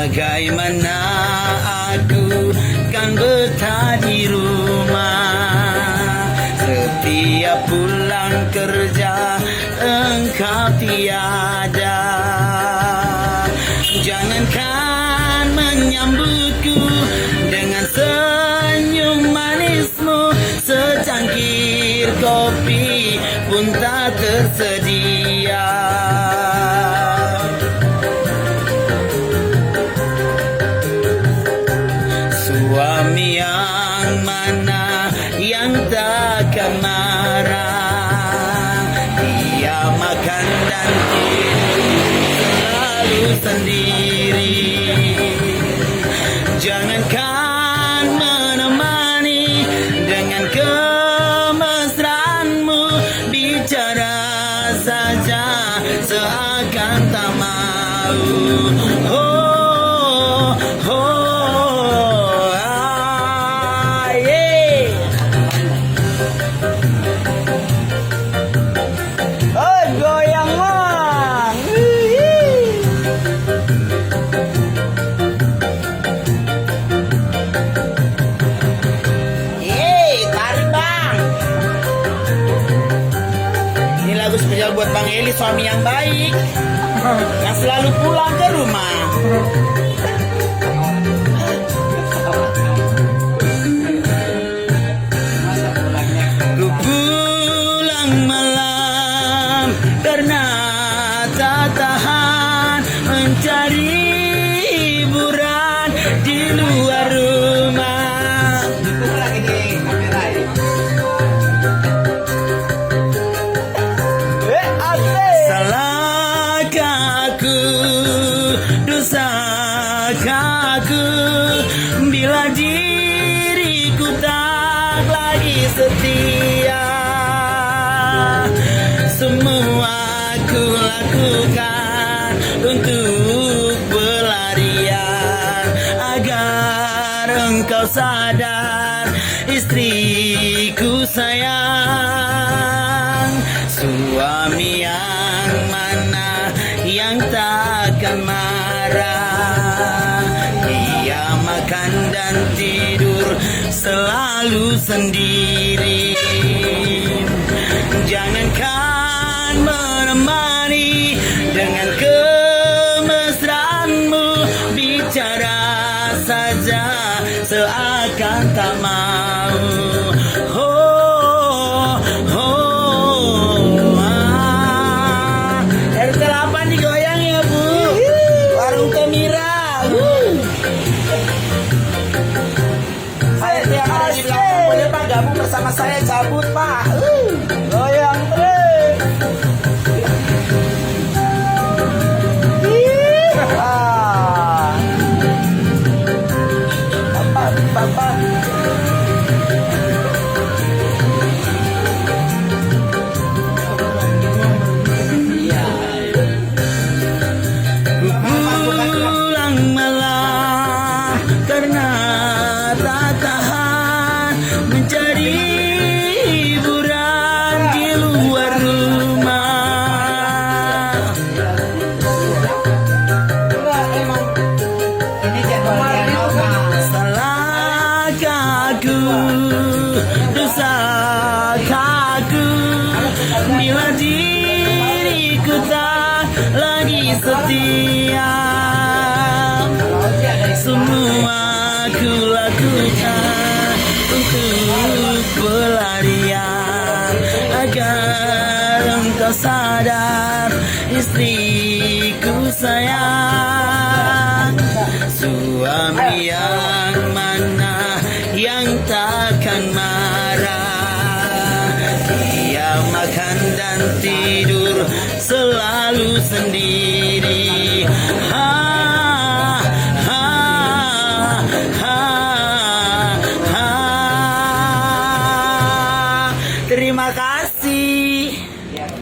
Bagaimana aku kan betah di rumah, setiap pulang kerja engkau tiada. Jangankan menyambutku dengan senyum manismu, secangkir kopi pun tak tersedia. Suami yang mana yang takkan marah, dia makan dan tidur selalu sendiri. Jangankan menemani dengan kemesraanmu, bicara saja seakan tak mau. Oh, oh, ah, yeah. Oh, goyang mang. Tarik bang. Ini lagu spesial buat Bang Eli, suami yang baik, yang selalu pulang ke rumah. Ku pulang malam karena tak tahan mencari hiburan di luar rumah. Salahkah aku, dosakah aku bila diriku tak lagi setia? Semua aku lakukan untuk pelarian agar engkau sadar, istriku sayang. Suami yang mana yang takkan marah, dia makan dan tidur selalu sendiri. Jangankan menemani dengan kemesraanmu, bicara saja seakan tak mau. Oh, oh, ah. RT 8 digoyang ya Bu, warung Temira. Saya yang ada di belakang boleh Pak gabung bersama saya, cabut Pak. Goyang terus. Ah. Papa. Pulang malam karena tak tahan mencari hiburan di luar rumah. Salahkah aku, dosakah aku bila diriku tak lagi setia? Semua aku lakukan untuk pelarian agar engkau sadar, istriku sayang. Suami yang mana yang takkan marah, dia makan dan tidur selalu sendiri.